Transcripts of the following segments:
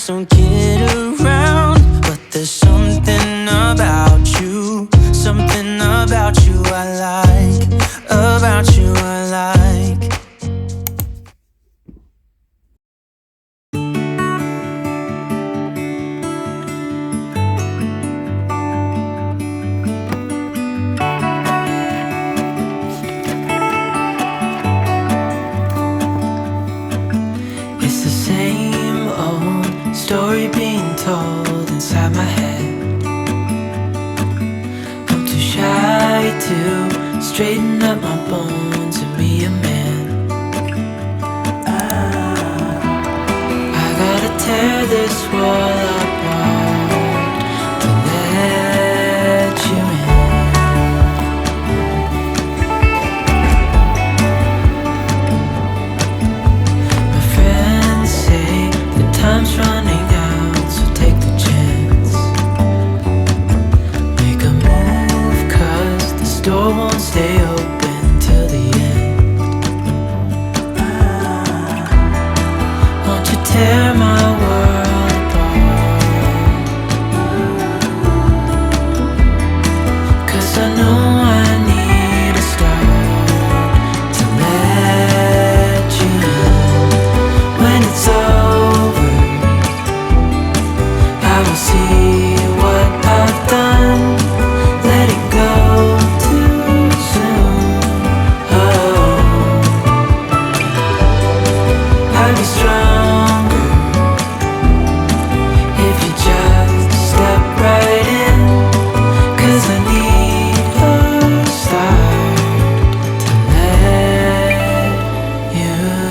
don't kid around, but there's something about you, something about you I like, about you I like. It's the same old story being told inside my head. I'm too shy to straighten up my bones and be a man. I gotta tear this wall apart to let you in. My friends say the time's running out, so take the chance. Make a move, 'cause the store won't stay open till the end. Won't you tear my world apart? 'Cause I know I need a start to let you in. When it's over, I will see what I've done. Let it go too soon. Oh, I'll be stronger if you just step right in. 'Cause I need a start to let you in.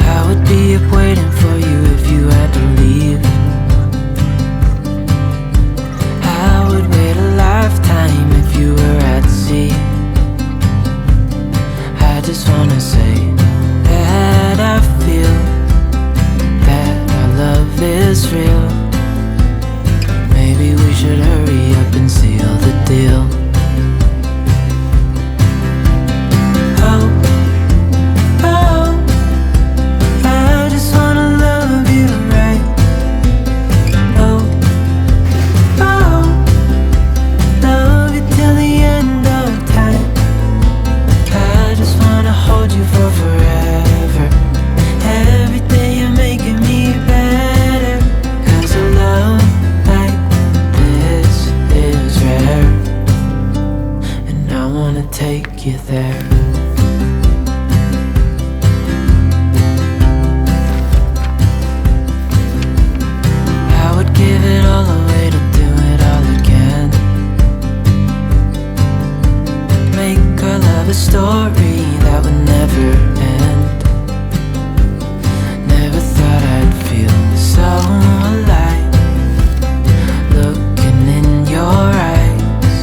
I would be up waiting for you if you had to leave. I would wait a lifetime if you were at sea. I just wanna say that I feel that our love is real. Maybe we should hurry up and seal the deal. Oh, oh, I just wanna love you right. Oh, oh, love you till the end of time. I just wanna hold you for forever. Every day you're making me better. 'Cause a love like this is rare, and I wanna take you there. I would give it all away to do it all again. Make our love a story that would never end. Never thought I'd feel so alive, looking in your eyes.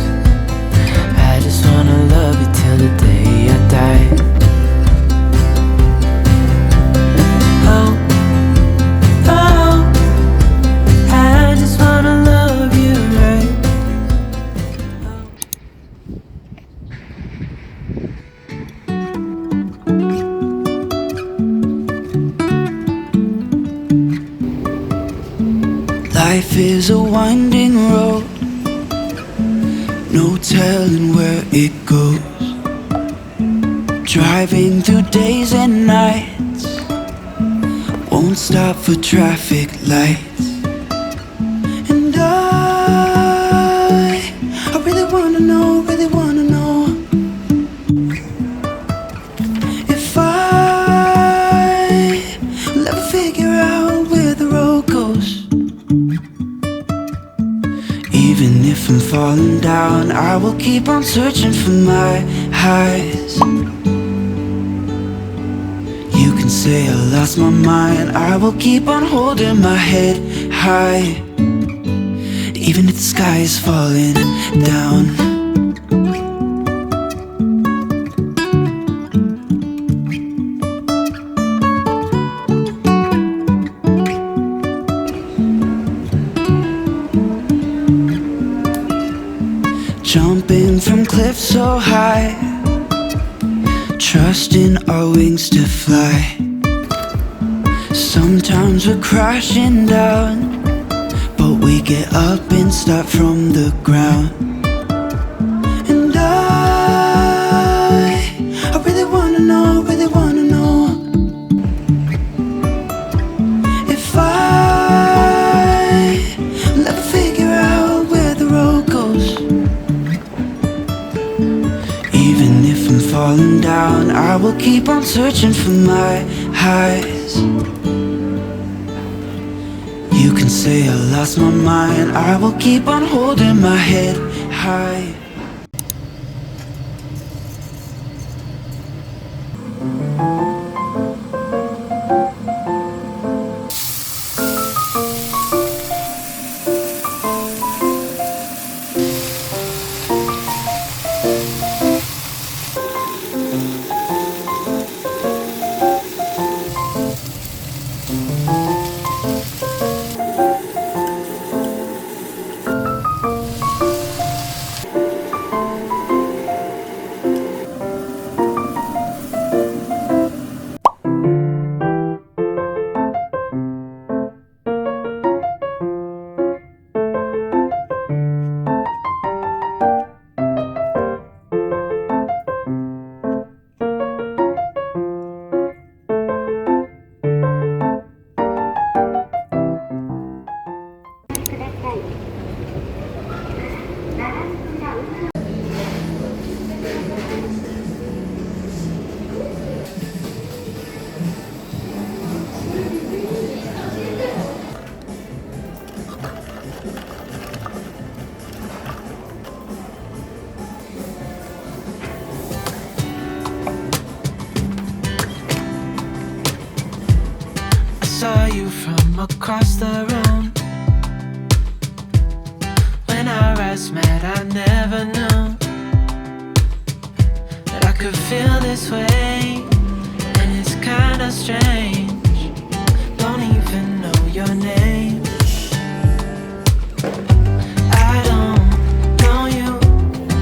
I just wanna love you till the day I die. Oh, oh, I just wanna love you right. Life is a winding road, no telling where it goes. Driving through days and nights, won't stop for traffic lights. And I really wanna know, if I will ever figure out where the road goes. if I'm falling down, I will keep on searching for my highs. You can say I lost my mind, I will keep on holding my head high, even if the sky is falling down. Jumping from cliffs so high, trusting our wings to fly. Sometimes we're crashing down, but we get up and start from the ground. And I really wanna know, really wanna know if I'll ever figure out where the road goes. Even if I'm falling down, I will keep on searching for my highs. You can say I lost my mind, I will keep on holding my head high. Saw you from across the room. When our eyes met, I never knew that I could feel this way, and it's kinda strange. Don't even know your name. I don't know you,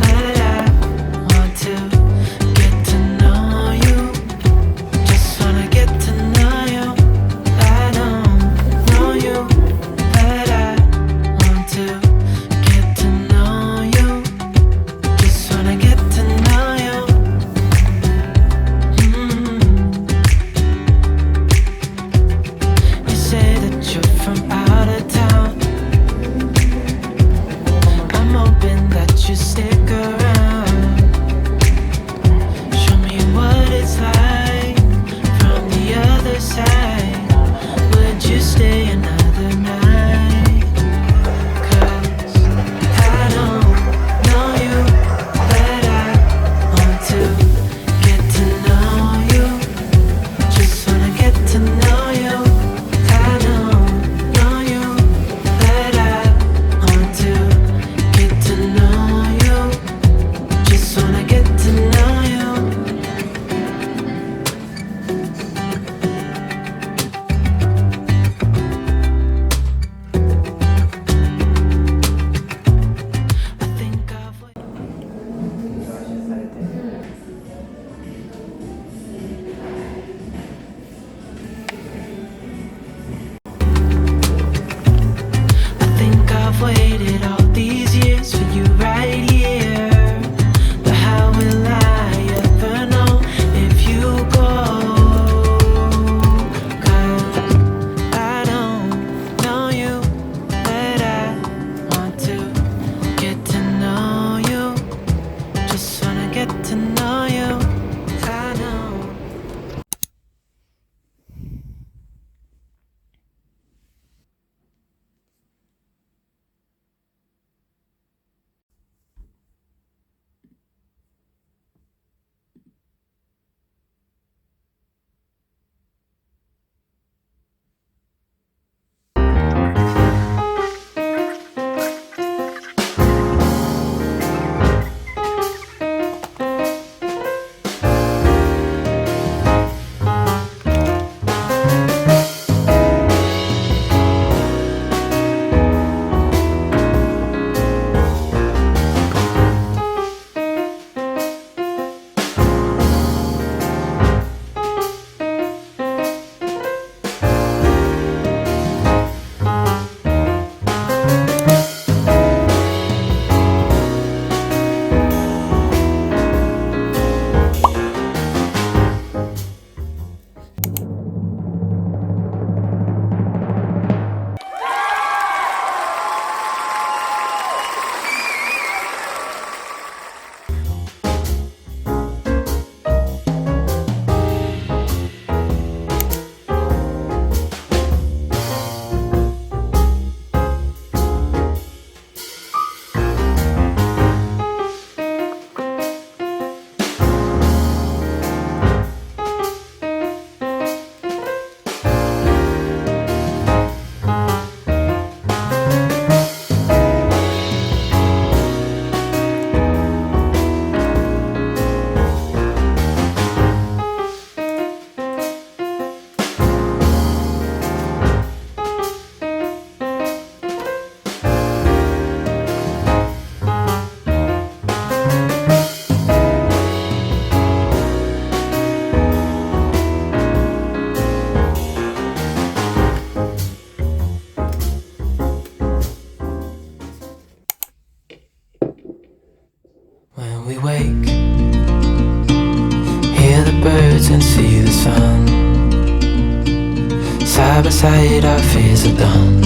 but I want to get to know you. Just wanna get to know you. side, our fears are done.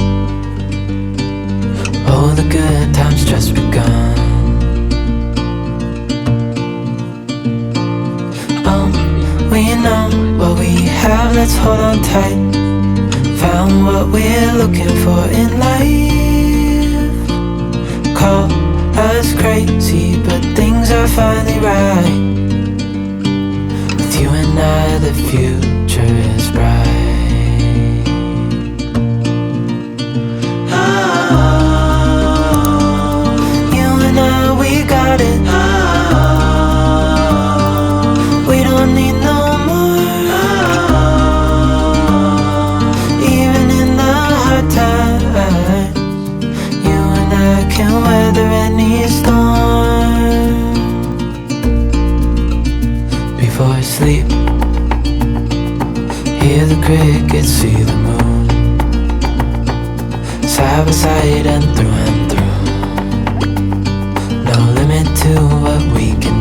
Oh, the good times just begun. We know what we have, let's hold on tight. Found what we're looking for in life. Call us crazy, but things are finally right. With you and I, the future is bright. You and I, we got it. We don't need no more. Even in the hard times, you and I can weather any storm. Before I sleep, hear the crickets, see the moon. Side by side and through. No limit to what we can